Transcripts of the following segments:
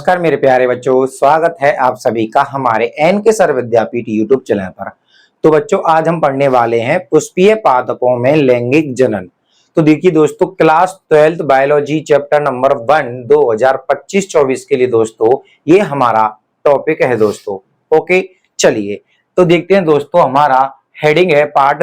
नमस्कार मेरे प्यारे बच्चों, स्वागत है आप सभी का हमारे एन के सर विद्यापीठ यूट्यूब चैनल पर। तो बच्चों आज हम पढ़ने वाले हैं पुष्पीय पादपों में लैंगिक जनन। तो देखिए दोस्तों, क्लास 12 बायोलॉजी चैप्टर नंबर 1 2025-24 के लिए दोस्तों ये हमारा टॉपिक है दोस्तों। ओके, चलिए तो देखते हैं दोस्तों, हमारा हेडिंग है पार्ट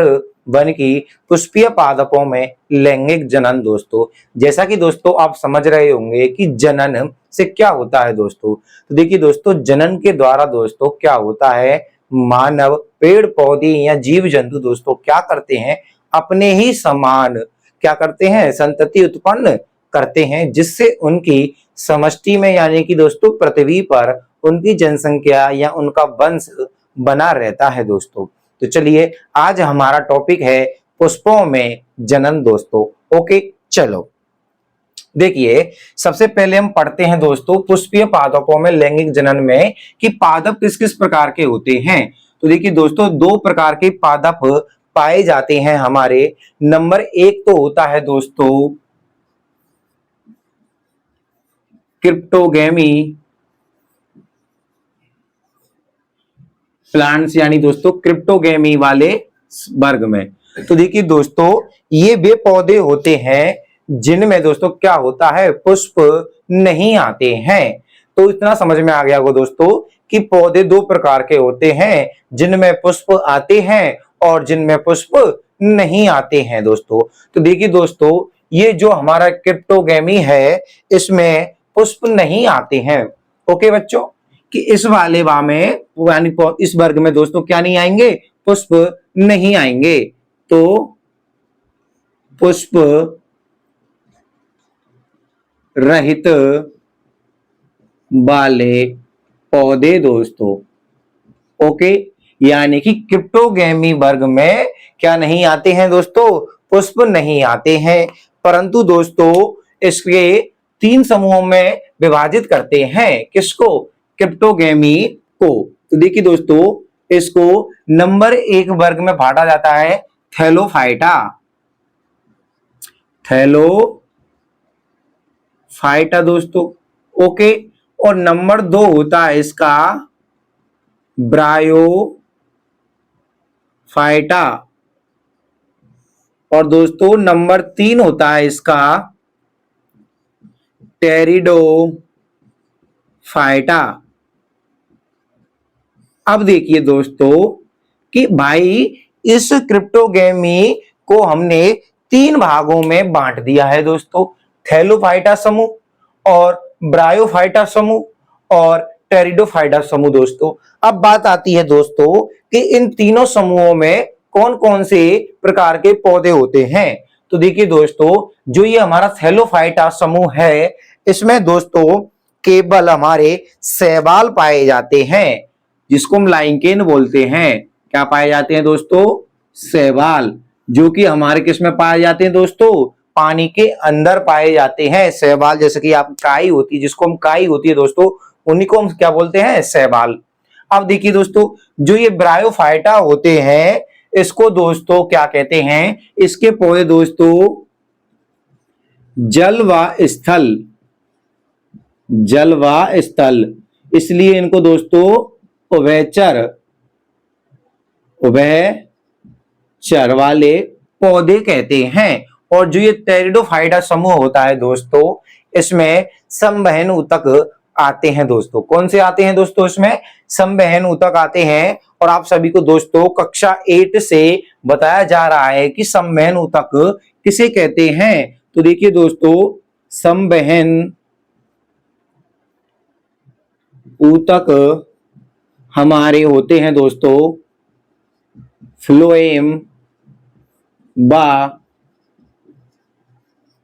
1 की पुष्पीय पादपों में लैंगिक जनन। दोस्तों जैसा कि दोस्तों आप समझ रहे होंगे कि जनन से क्या होता है दोस्तों। तो देखिए दोस्तों, जनन के द्वारा दोस्तों क्या होता है, मानव, पेड़ पौधे या जीव जंतु दोस्तों क्या करते हैं, अपने ही समान क्या करते हैं, संतति उत्पन्न करते हैं, जिससे उनकी समष्टि में यानी कि दोस्तों पृथ्वी पर उनकी जनसंख्या या उनका वंश बना रहता है दोस्तों। तो चलिए आज हमारा टॉपिक है पुष्पों में जनन दोस्तों। ओके, चलो देखिए सबसे पहले हम पढ़ते हैं दोस्तों पुष्पीय पादपों में लैंगिक जनन में कि पादप किस किस प्रकार के होते हैं। तो देखिए दोस्तों, दो प्रकार के पादप पाए जाते हैं हमारे। नंबर 1 तो होता है दोस्तों क्रिप्टोगैमी प्लांट्स, यानी दोस्तों क्रिप्टोगैमी वाले वर्ग में। तो देखिए दोस्तों, ये वे पौधे होते हैं जिनमें दोस्तों क्या होता है, पुष्प नहीं आते हैं। तो इतना समझ में आ गया होगा दोस्तों कि पौधे दो प्रकार के होते हैं, जिनमें पुष्प आते हैं और जिनमें पुष्प नहीं आते हैं दोस्तों। तो देखिए दोस्तों, ये जो हमारा क्रिप्टोगैमी है इसमें पुष्प नहीं आते हैं। ओके बच्चों, कि इस वाले वा में यानी इस वर्ग में दोस्तों क्या नहीं आएंगे, पुष्प नहीं आएंगे। तो पुष्प रहित वाले पौधे दोस्तों। ओके, यानी कि क्रिप्टोगैमी वर्ग में क्या नहीं आते हैं दोस्तों, पुष्प नहीं आते हैं। परंतु दोस्तों इसके 3 समूहों में विभाजित करते हैं, किसको, क्रिप्टोगैमी को। तो देखिए दोस्तों, इसको नंबर 1 वर्ग में बांटा जाता है थैलोफाइटा, थैलोफाइटा दोस्तों। ओके, और नंबर 2 होता है इसका ब्रायोफाइटा, और दोस्तों नंबर 3 होता है इसका टेरिडोफाइटा। अब देखिए दोस्तों कि भाई इस क्रिप्टोगैमी को हमने 3 भागों में बांट दिया है दोस्तों, थैलोफाइटा समूह और ब्रायोफाइटा समूह और टेरिडोफाइटा समूह दोस्तों। अब बात आती है दोस्तों कि इन तीनों समूहों में कौन कौन से प्रकार के पौधे होते हैं। तो देखिए दोस्तों, जो ये हमारा थैलोफाइटा समूह है इसमें दोस्तों केवल हमारे शैवाल पाए जाते हैं, जिसको हम लाइकेन बोलते हैं। क्या पाए जाते हैं दोस्तों, शैवाल, जो कि हमारे किस में पाए जाते हैं दोस्तों, पानी के अंदर पाए जाते हैं शैवाल। जैसे कि आप काई होती है, जिसको हम काई होती है दोस्तों, उन्हीं को हम क्या बोलते हैं, शैवाल। अब देखिए दोस्तों, जो ये ब्रायोफाइटा होते हैं इसको दोस्तों क्या कहते हैं, इसके पौधे दोस्तों जल व स्थल, इसलिए इनको दोस्तों उभयचर वाले पौधे कहते हैं। और जो ये टेरिडोफाइटा समूह होता है दोस्तों, इसमें संवहन ऊतक आते हैं दोस्तों। कौन से आते हैं दोस्तों, इसमें संवहन ऊतक आते हैं। और आप सभी को दोस्तों कक्षा 8 से बताया जा रहा है कि संवहन ऊतक किसे कहते हैं। तो देखिए दोस्तों, संवहन ऊतक हमारे होते हैं दोस्तों फ्लोएम व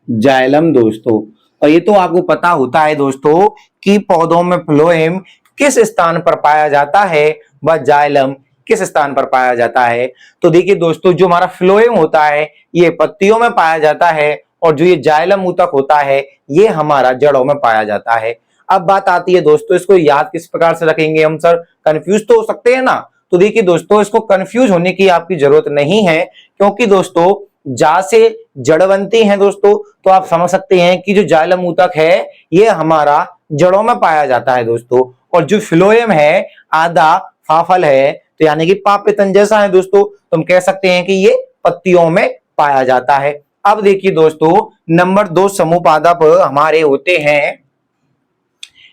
जाइलम दोस्तों। और ये तो आपको पता होता है दोस्तों कि पौधों में फ्लोएम किस स्थान पर पाया जाता है व जाइलम किस स्थान पर पाया जाता है। तो देखिए दोस्तों, जो हमारा फ्लोएम होता है ये पत्तियों में पाया जाता है, और जो ये जाइलम ऊतक होता है ये हमारा जड़ों में पाया जाता है। अब बात आती है दोस्तों, इसको याद किस प्रकार से रखेंगे हम, सर कंफ्यूज तो हो सकते हैं ना। तो देखिए दोस्तों, इसको कंफ्यूज होने की आपकी जरूरत नहीं है, क्योंकि दोस्तों जा से जड़ बनती हैं दोस्तों, तो आप समझ सकते हैं कि जो जाइलम ऊतक है ये हमारा जड़ों में पाया जाता है दोस्तों, और जो फिलोएम है आधा फाफल है, तो यानी कि पापेतन जैसा है दोस्तों, तो हम कह सकते हैं कि ये पत्तियों में पाया जाता है। अब देखिए दोस्तों, नंबर 2 समूह पादप हमारे होते हैं,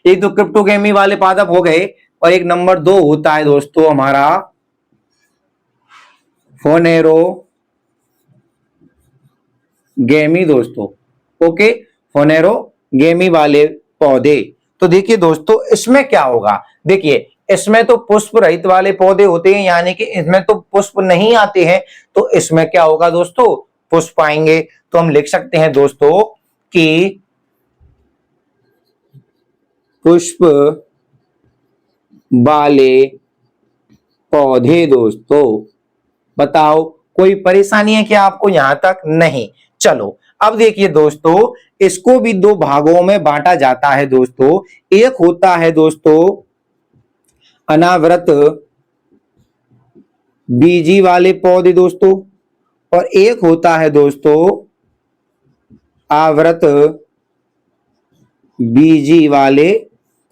एक तो क्रिप्टोगेमी वाले पादप हो गए, और एक नंबर 2 होता है दोस्तों हमारा फोनेरोगेमी दोस्तों। ओके, फोनेरोगेमी वाले पौधे। तो देखिए दोस्तों, इसमें क्या होगा, देखिए इसमें तो पुष्प रहित वाले पौधे होते हैं, यानी कि इसमें तो पुष्प नहीं आते हैं, तो इसमें क्या होगा दोस्तों, पुष्प आएंगे। तो हम लिख सकते हैं दोस्तों कि पुष्प वाले पौधे दोस्तों। बताओ कोई परेशानी है क्या आपको यहां तक? नहीं। चलो अब देखिए दोस्तों, इसको भी दो भागों में बांटा जाता है दोस्तों। एक होता है दोस्तों अनावृत बीजी वाले पौधे दोस्तों, और एक होता है दोस्तों आवृत बीजी वाले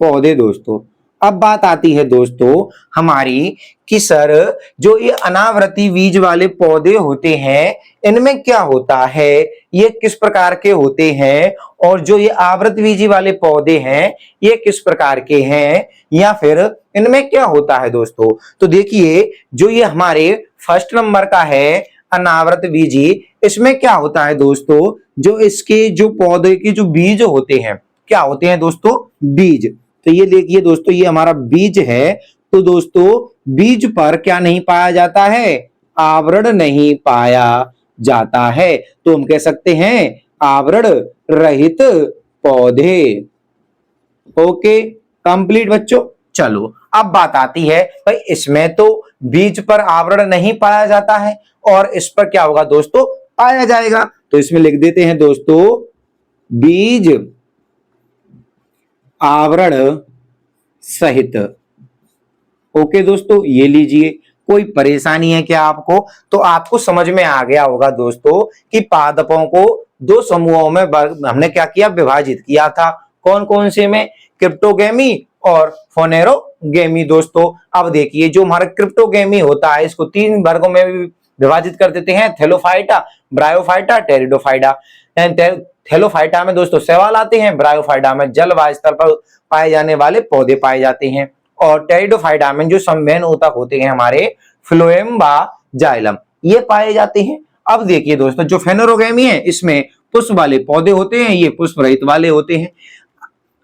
पौधे दोस्तों। अब बात आती है दोस्तों हमारी कि सर जो ये अनावृति बीज वाले पौधे होते हैं इनमें क्या होता है, ये किस प्रकार के होते हैं, और जो ये आवृत बीजी वाले पौधे हैं ये किस प्रकार के हैं, या फिर इनमें क्या होता है दोस्तों। तो देखिए जो ये हमारे फर्स्ट नंबर का है अनावृत बीजी, इसमें क्या होता है दोस्तों, जो इसके जो पौधे के जो बीज होते हैं क्या होते हैं दोस्तों, बीज। तो ये देखिए दोस्तों, ये हमारा बीज है, तो दोस्तों बीज पर क्या नहीं पाया जाता है, आवरण नहीं पाया जाता है, तो हम कह सकते हैं आवरण रहित पौधे। ओके कंप्लीट बच्चों। चलो अब बात आती है भाई, इसमें तो बीज पर आवरण नहीं पाया जाता है, और इस पर क्या होगा दोस्तों, पाया जाएगा। तो इसमें लिख देते हैं दोस्तों बीज आवरण सहित। ओके दोस्तों, ये लीजिए। कोई परेशानी है क्या आपको? तो आपको समझ में आ गया होगा दोस्तों कि पादपों को दो समूहों में हमने क्या किया, विभाजित किया था। कौन कौन से में? क्रिप्टोगेमी और फोनेरोगेमी दोस्तों। अब देखिए जो हमारा क्रिप्टोगेमी होता है इसको 3 वर्गों में विभाजित कर देते हैं, थैलोफाइटा, ब्रायोफाइटा, टेरिडोफाइटा। थैलोफाइटा में दोस्तों शैवाल आते हैं, ब्रायोफाइटा में जल वायु स्तर पर पाए जाने वाले पौधे पाए जाते हैं, और टेरिडोफाइटा में जो संवहन ऊतक होते हैं हमारे फ्लोएम व जाइलम ये पाए जाते हैं। अब देखिए दोस्तों जो फेनोरोगेमी है इसमें पुष्प वाले पौधे होते हैं, ये पुष्प रहित वाले होते हैं।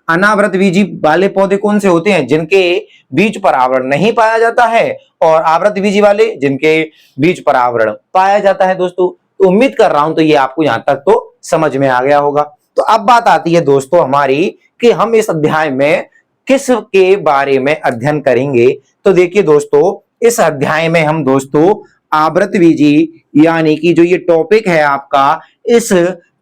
अनावृत बीजी वाले पौधे कौन से होते हैं, जिनके बीज पर आवरण नहीं पाया जाता है, और आवृत बीजी वाले जिनके बीज पर आवरण पाया जाता है दोस्तों। तो उम्मीद कर रहा हूं तो ये आपको यहां तक तो समझ में आ गया होगा। तो अब बात आती है दोस्तों हमारी कि हम इस अध्याय में किस के बारे में अध्ययन करेंगे। तो देखिए दोस्तों इस अध्याय में हम दोस्तों आवृत बीजी यानी कि जो ये टॉपिक है आपका, इस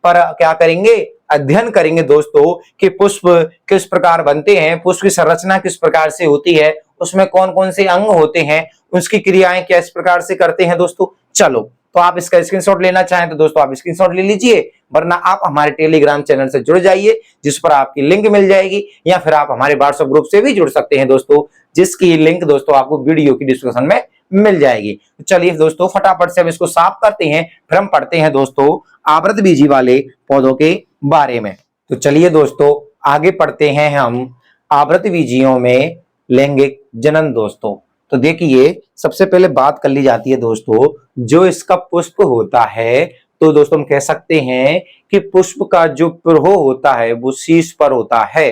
पर क्या करेंगे, अध्ययन करेंगे दोस्तों कि पुष्प किस प्रकार बनते हैं, पुष्प की संरचना किस प्रकार से होती है, उसमें कौन कौन से अंग होते हैं, उसकी क्रियाएं किस प्रकार से करते हैं दोस्तों। चलो तो आप इसका स्क्रीनशॉट लेना चाहें तो दोस्तों आप स्क्रीनशॉट ले लीजिए, वरना आप हमारे टेलीग्राम चैनल से जुड़ जाइए जिस पर आपकी लिंक मिल जाएगी, या फिर आप हमारे व्हाट्सएप ग्रुप से भी जुड़ सकते हैं दोस्तों, जिसकी लिंक दोस्तों आपको वीडियो की डिस्क्रिप्शन में मिल जाएगी। तो चलिए दोस्तों फटाफट से हम इसको साफ करते हैं, फिर हम पढ़ते हैं दोस्तों आवृत बीजी वाले पौधों के बारे में। तो चलिए दोस्तों आगे पढ़ते हैं हम आवृत बीजियों में लैंगिक जनन दोस्तों। तो देखिए सबसे पहले बात कर ली जाती है दोस्तों, जो इसका पुष्प होता है, तो दोस्तों हम कह सकते हैं कि पुष्प का जो प्रहो होता है वो शीर्ष पर होता है।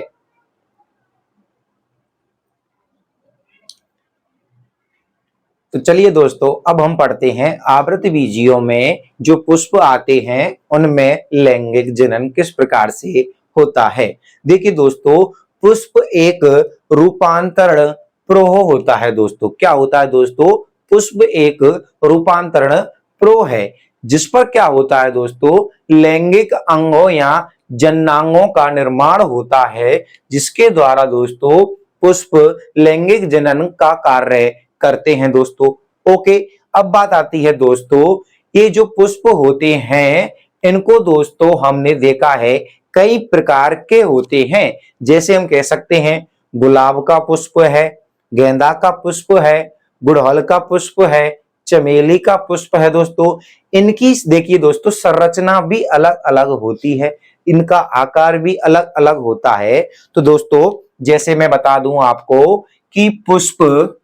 तो चलिए दोस्तों अब हम पढ़ते हैं आवृत बीजियों में जो पुष्प आते हैं उनमें लैंगिक जनन किस प्रकार से होता है। देखिए दोस्तों पुष्प एक रूपांतरण प्रोह होता है दोस्तों। क्या होता है दोस्तों, पुष्प एक रूपांतरण प्रोह है, जिस पर क्या होता है दोस्तों, लैंगिक अंगों या जननांगों का निर्माण होता है, जिसके द्वारा दोस्तों पुष्प लैंगिक जनन का कार्य करते हैं दोस्तों। ओके अब बात आती है दोस्तों ये जो पुष्प होते हैं इनको दोस्तों हमने देखा है कई प्रकार के होते हैं। जैसे हम कह सकते हैं गुलाब का पुष्प है, गेंदा का पुष्प है, गुड़हल का पुष्प है, चमेली का पुष्प है दोस्तों। इनकी देखिए दोस्तों संरचना भी अलग अलग होती है, इनका आकार भी अलग अलग होता है। तो दोस्तों जैसे मैं बता दूं आपको कि पुष्प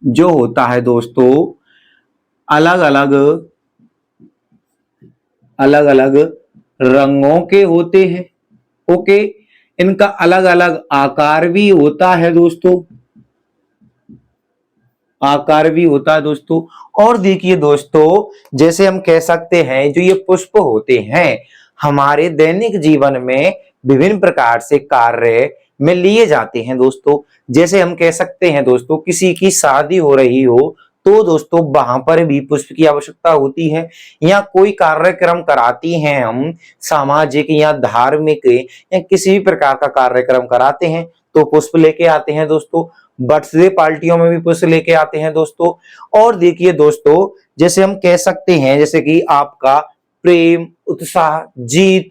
जो होता है दोस्तों अलग अलग अलग अलग रंगों के होते हैं। ओके, इनका अलग अलग आकार भी होता है दोस्तों, आकार भी होता है दोस्तों। और देखिए दोस्तों जैसे हम कह सकते हैं जो ये पुष्प होते हैं हमारे दैनिक जीवन में विभिन्न प्रकार से कार्य में लिए जाते हैं दोस्तों। जैसे हम कह सकते हैं दोस्तों किसी की शादी हो रही हो तो दोस्तों वहां पर भी पुष्प की आवश्यकता होती है, या कोई कार्यक्रम कराती हैं हम सामाजिक या धार्मिक या किसी भी प्रकार का कार्यक्रम कराते हैं तो पुष्प लेके आते हैं दोस्तों। बर्थडे पार्टियों में भी पुष्प लेके आते हैं दोस्तों। और देखिए दोस्तों जैसे हम कह सकते हैं जैसे कि आपका प्रेम, उत्साह, जीत,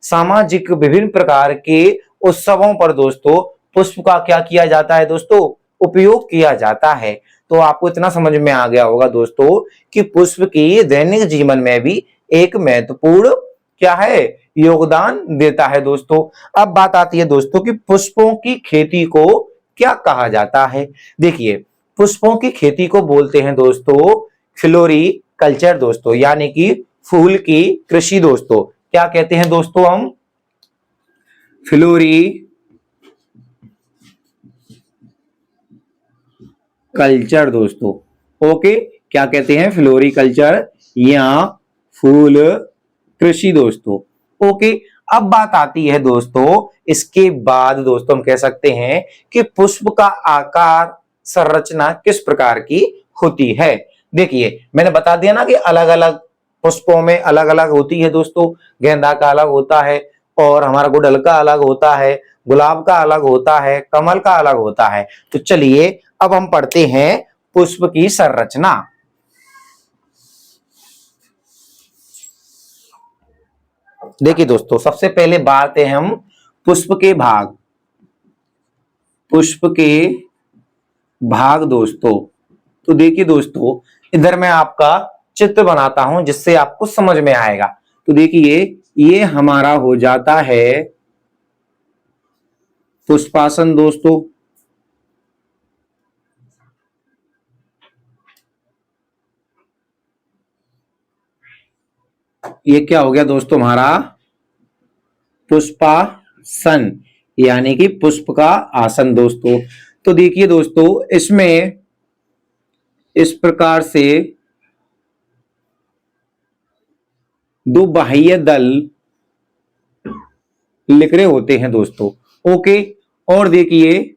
सामाजिक विभिन्न प्रकार के उत्सवों पर दोस्तों पुष्प का क्या किया जाता है दोस्तों, उपयोग किया जाता है। तो आपको इतना समझ में आ गया होगा दोस्तों कि पुष्प की दैनिक जीवन में भी एक महत्वपूर्ण क्या है, योगदान देता है दोस्तों। अब बात आती है दोस्तों कि पुष्पों की खेती को क्या कहा जाता है। देखिए पुष्पों की खेती को बोलते हैं दोस्तों फ्लोरी कल्चर दोस्तों, यानी कि फूल की कृषि दोस्तों। क्या कहते हैं दोस्तों हम, फ्लोरी कल्चर दोस्तों। ओके, क्या कहते हैं, फ्लोरी कल्चर या फूल कृषि दोस्तों। ओके, अब बात आती है दोस्तों इसके बाद दोस्तों हम कह सकते हैं कि पुष्प का आकार संरचना किस प्रकार की होती है। देखिए मैंने बता दिया ना कि अलग अलग पुष्पों में अलग अलग होती है दोस्तों। गेंदा का अलग होता है, और हमारा गुड़हल का अलग होता है, गुलाब का अलग होता है, कमल का अलग होता है। तो चलिए अब हम पढ़ते हैं पुष्प की संरचना। देखिए दोस्तों सबसे पहले बात है हम पुष्प के भाग, पुष्प के भाग दोस्तों। तो देखिए दोस्तों इधर मैं आपका चित्र बनाता हूं जिससे आपको समझ में आएगा। तो देखिए ये हमारा हो जाता है पुष्पासन दोस्तों। ये क्या हो गया दोस्तों हमारा पुष्पासन, यानी कि पुष्प का आसन दोस्तों। तो देखिए दोस्तों इसमें इस प्रकार से दो बाह्य दल निकले होते हैं दोस्तों। ओके, और देखिए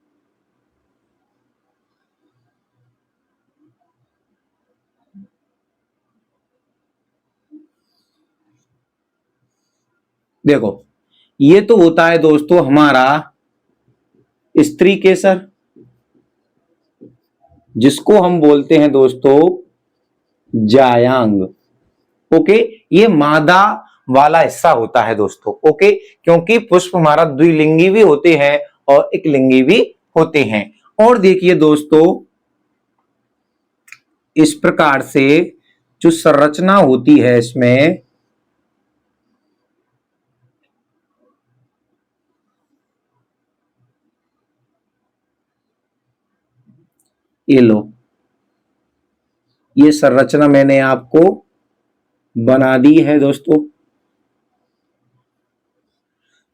देखो ये तो होता है दोस्तों हमारा स्त्री केसर, जिसको हम बोलते हैं दोस्तों जायांग। ओके, ये मादा वाला हिस्सा होता है दोस्तों। ओके, क्योंकि पुष्प हमारा द्विलिंगी भी होते हैं और एक लिंगी भी होते हैं। और देखिए दोस्तों इस प्रकार से जो संरचना होती है इसमें ये लो, ये संरचना मैंने आपको बना दी है दोस्तों।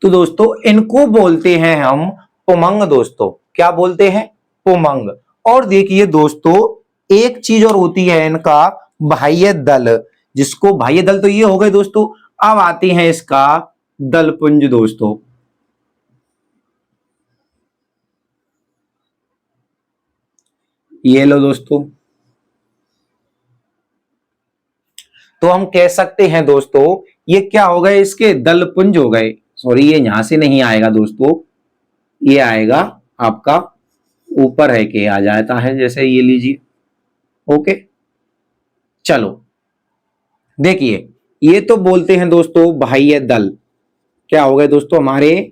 तो दोस्तों इनको बोलते हैं हम पुमंग दोस्तों। क्या बोलते हैं, पुमंग। और देखिए दोस्तों एक चीज और होती है इनका बाह्य दल, जिसको बाह्य दल तो ये हो गए दोस्तों। अब आती है इसका दलपुंज दोस्तों। ये लो दोस्तों, तो हम कह सकते हैं दोस्तों ये क्या हो गए, इसके दलपुंज हो गए। सॉरी ये यहां से नहीं आएगा दोस्तों, ये आएगा आपका ऊपर है के आ जाता है, जैसे ये लीजिए। ओके, चलो देखिए ये तो बोलते हैं दोस्तों बाह्य दल। क्या हो गए दोस्तों हमारे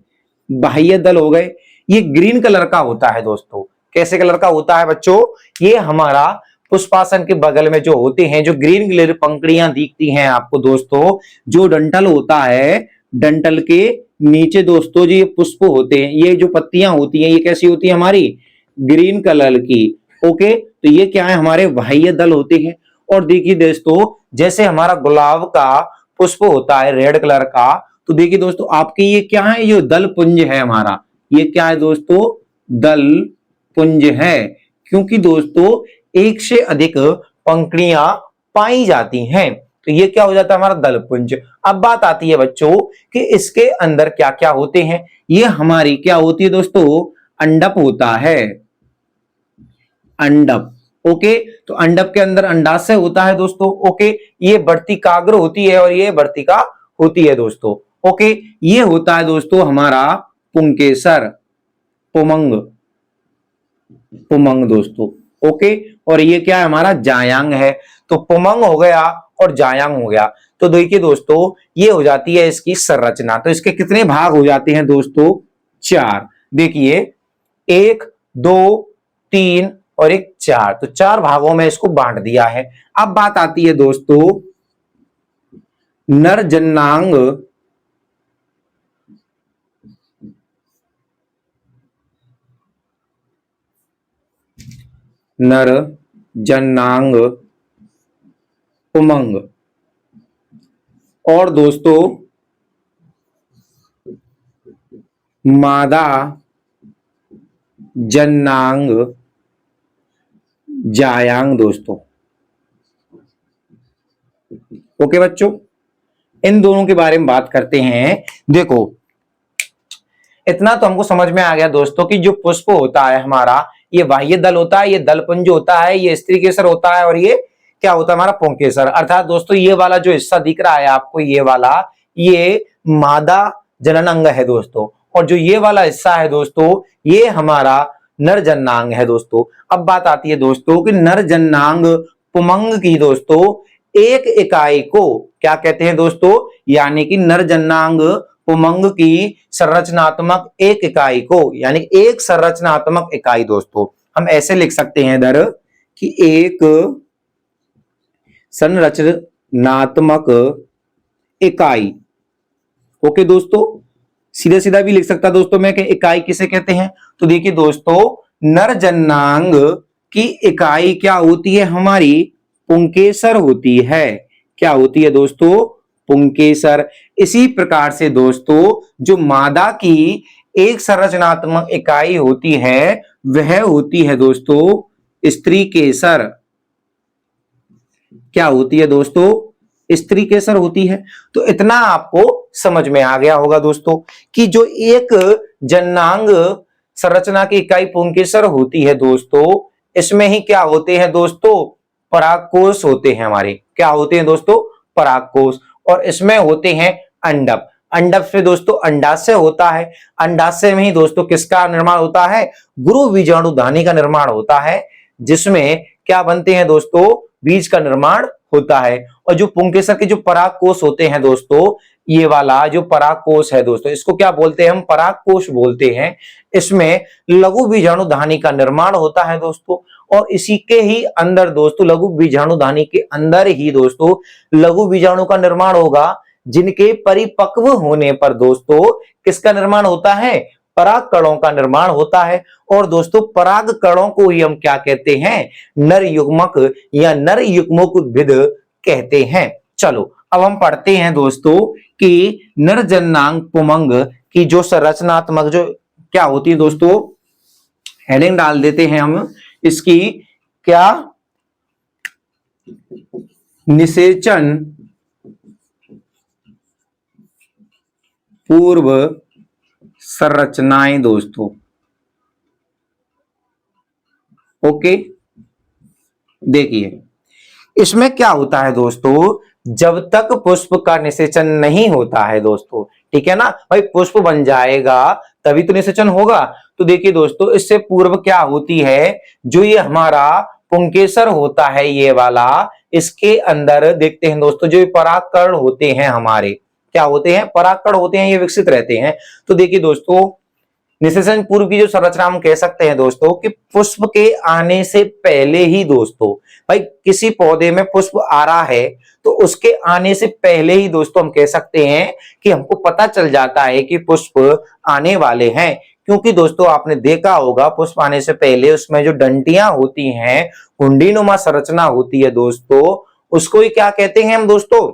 बाह्य दल हो गए। ये ग्रीन कलर का होता है दोस्तों। कैसे कलर का होता है बच्चों? ये हमारा पुष्पासन के बगल में जो होते हैं, जो ग्रीन कलर पंखुड़ियां दिखती हैं आपको दोस्तों, जो डंठल होता है, डंठल के नीचे दोस्तों जो ये पुष्प होते हैं, ये जो पत्तियां होती हैं ये कैसी होती है हमारी? ग्रीन कलर की। ओके, तो ये क्या है? हमारे बाह्य दल होते हैं। और देखिए दोस्तों, जैसे हमारा गुलाब का पुष्प होता है रेड कलर का, तो देखिए दोस्तों आपके ये क्या है? ये दल पुंज है हमारा। ये क्या है दोस्तों? दल पुंज है। क्योंकि दोस्तों एक से अधिक पंखुड़ियां पाई जाती हैं, तो ये क्या हो जाता है? हमारा दल पुंज। अब बात आती है बच्चों कि इसके अंदर क्या क्या होते हैं। ये हमारी क्या होती है दोस्तों? अंडप होता है, अंडप। ओके, तो अंडप के अंदर अंडाशय होता है दोस्तों। ओके, ये वर्तिकाग्र होती है और ये वर्तिका होती है दोस्तों। ओके, ये होता है दोस्तों हमारा पुंकेसर, पुमंग, पुमंग दोस्तों। ओके, और ये क्या है? हमारा जायांग है। तो पुमंग हो गया और जायांग हो गया। तो देखिए दोस्तों ये हो जाती है इसकी संरचना। तो इसके कितने भाग हो जाते हैं दोस्तों? 4। देखिए 1, 2, 3 और 1, 4। तो 4 भागों में इसको बांट दिया है। अब बात आती है दोस्तों नर जन्नांग, नर जन्नांग पुमंग और दोस्तों मादा जन्नांग जायांग दोस्तों। ओके बच्चों, इन दोनों के बारे में बात करते हैं। देखो इतना तो हमको समझ में आ गया दोस्तों कि जो पुष्प होता है हमारा, ये बाह्य दल होता है, ये दलपुंज होता है, ये स्त्री केसर होता है और ये क्या होता है? हमारा पुंकेसर। अर्थात दोस्तों ये वाला जो हिस्सा दिख रहा है आपको, ये वाला, ये मादा जनन अंग है दोस्तों। और जो ये वाला हिस्सा है दोस्तों, ये हमारा नर जन्नांग है दोस्तों। अब बात आती है दोस्तों कि नर जन्नांग पुमंग की दोस्तों एक इकाई को क्या कहते हैं दोस्तों? यानी कि नर जन्नांग पुमंग की संरचनात्मक एक इकाई को, यानी एक संरचनात्मक इकाई दोस्तों हम ऐसे लिख सकते हैं इधर कि एक संरचनात्मक इकाई। ओके दोस्तों, सीधा सीधा भी लिख सकता दोस्तों मैं कि इकाई किसे कहते हैं। तो देखिए दोस्तों नर जन्नांग की इकाई क्या होती है? हमारी पुंकेसर होती है। क्या होती है दोस्तों? पुंकेसर। इसी प्रकार से दोस्तों जो मादा की एक संरचनात्मक इकाई होती है वह होती है दोस्तों स्त्री केसर। क्या होती है दोस्तों? स्त्री केसर होती है। तो इतना आपको समझ में आ गया होगा दोस्तों कि जो एक जन्नांग संरचना की इकाई पुंकेसर होती है दोस्तों, इसमें ही क्या होते हैं दोस्तों? परागकोश होते हैं हमारे। क्या होते हैं दोस्तों? परागकोश। और इसमें होते हैं अंडप। अंडप से दोस्तों अंडाशय होता है। अंडाशय में ही दोस्तों किसका निर्माण होता है? गुरु बीजाणु धानी का निर्माण होता है, जिसमें क्या बनते हैं दोस्तों? बीज का निर्माण होता है। और जो पुंकेसर के जो परागकोश होते हैं दोस्तों, ये वाला जो परागकोश है दोस्तों, इसको क्या बोलते हैं? हम परागकोश बोलते हैं। इसमें लघु बीजाणु धानी का निर्माण होता है दोस्तों। और इसी के ही अंदर दोस्तों लघु बीजाणु धानी के अंदर ही दोस्तों लघु बीजाणु का निर्माण होगा, जिनके परिपक्व होने पर दोस्तों किसका निर्माण होता है? पराग कणों का निर्माण होता है। और दोस्तों पराग कणों को ही हम क्या कहते हैं? नर युग्मक या नर युग्मोद्भिद कहते हैं। चलो अब हम पढ़ते हैं दोस्तों कि नर जन्नांग पुमंग की जो संरचनात्मक जो क्या होती है दोस्तों, हेडिंग डाल देते हैं हम इसकी। क्या? निषेचन पूर्व संरचनाएं दोस्तों। ओके, देखिए इसमें क्या होता है दोस्तों, जब तक पुष्प का निषेचन नहीं होता है दोस्तों, ठीक है ना भाई, पुष्प बन जाएगा तभी तो निषेचन होगा। तो देखिए दोस्तों इससे पूर्व क्या होती है, जो ये हमारा पुंकेसर होता है ये वाला, इसके अंदर देखते हैं दोस्तों जो परागकण होते हैं हमारे, क्या होते हैं, परागकण होते हैं, ये विकसित रहते हैं। तो देखिए दोस्तों निषेचन पूर्व की जो संरचना हम कह सकते हैं दोस्तों कि पुष्प के आने से पहले ही दोस्तों, भाई किसी पौधे में पुष्प आ रहा है तो उसके आने से पहले ही दोस्तों हम कह सकते हैं कि हमको पता चल जाता है कि पुष्प आने वाले हैं। क्योंकि दोस्तों आपने देखा होगा पुष्प आने से पहले उसमें जो डंटियां होती हैं, कुंडीनुमा संरचना होती है दोस्तों, उसको ही क्या कहते हैं हम दोस्तों,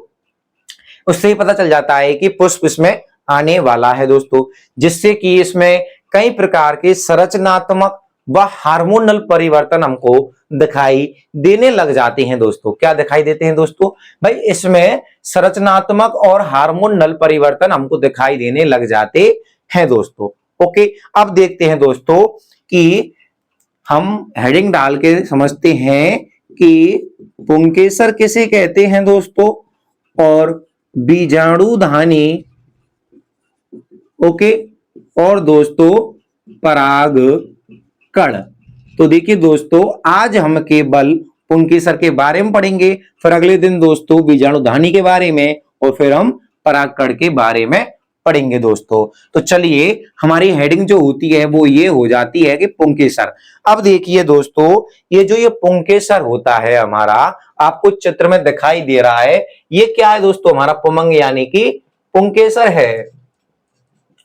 उससे ही पता चल जाता है कि पुष्प इसमें आने वाला है दोस्तों, जिससे कि इसमें कई प्रकार के संरचनात्मक व हार्मोनल परिवर्तन हमको दिखाई देने लग जाते हैं दोस्तों। क्या दिखाई देते हैं दोस्तों, भाई इसमें संरचनात्मक और हार्मोनल परिवर्तन हमको दिखाई देने लग जाते हैं दोस्तों। ओके, अब देखते हैं दोस्तों कि हम हेडिंग डाल के समझते हैं कि पुंकेसर किसे कहते हैं दोस्तों, और बीजाणुधानी, ओके, और दोस्तों परागकण। तो देखिए दोस्तों आज हम केवल पुंकेसर के बारे में पढ़ेंगे, फिर अगले दिन दोस्तों बीजाणुधानी के बारे में, और फिर हम परागकण के बारे में पढ़ेंगे दोस्तों। तो चलिए हमारी हेडिंग जो होती है वो ये हो जाती है कि पुंकेसर। अब देखिए दोस्तों ये जो ये पुंकेसर होता है हमारा, आपको चित्र में दिखाई दे रहा है, ये क्या है दोस्तों, हमारा पुमंग यानी कि पुंकेसर है।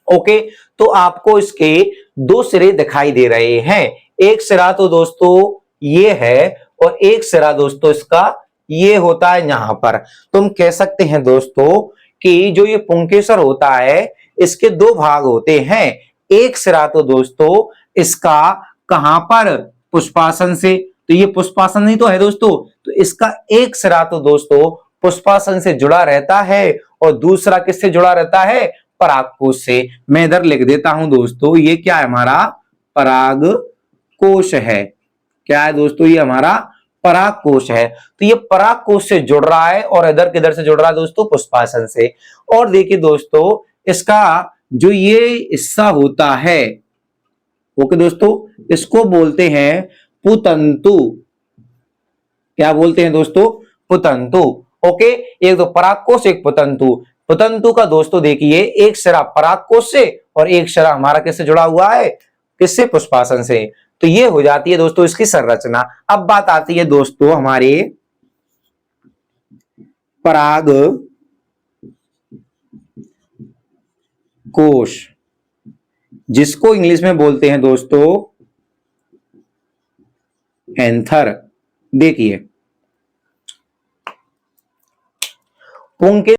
ओके, तो आपको इसके दो सिरे दिखाई दे रहे हैं, एक सिरा तो दोस्तों ये है और एक सिरा दोस्तों इसका ये होता है यहां पर। तुम कह सकते हैं दोस्तों कि जो ये पुंकेसर होता है इसके दो भाग होते हैं, एक सिरा तो दोस्तों इसका कहां पर, पुष्पासन से, तो ये पुष्पासन ही तो है दोस्तों, तो इसका एक सिरा तो दोस्तों पुष्पासन से जुड़ा रहता है और दूसरा किससे जुड़ा रहता है, परागकोश से। मैं इधर लिख देता हूं दोस्तों, ये क्या है हमारा परागकोश है, क्या है दोस्तों, ये हमारा परागकोश है। तो ये परागकोश से जुड़ रहा है और इधर किधर से जुड़ रहा है दोस्तों, पुष्पासन से। और देखिए दोस्तों इसका जो ये हिस्सा होता है, ओके दोस्तों, इसको बोलते हैं पुतंतु। क्या बोलते हैं दोस्तों, पुतंतु। ओके, एक तो परागकोश एक पुतंतु। पुतंतु का दोस्तों देखिए एक सिरा परागकोश से और एक सिरा हमारा किससे जुड़ा हुआ है, किससे, पुष्पासन से। तो ये हो जाती है दोस्तों इसकी संरचना। अब बात आती है दोस्तों हमारे पराग कोश, जिसको इंग्लिश में बोलते हैं दोस्तों एंथर। देखिए पुंके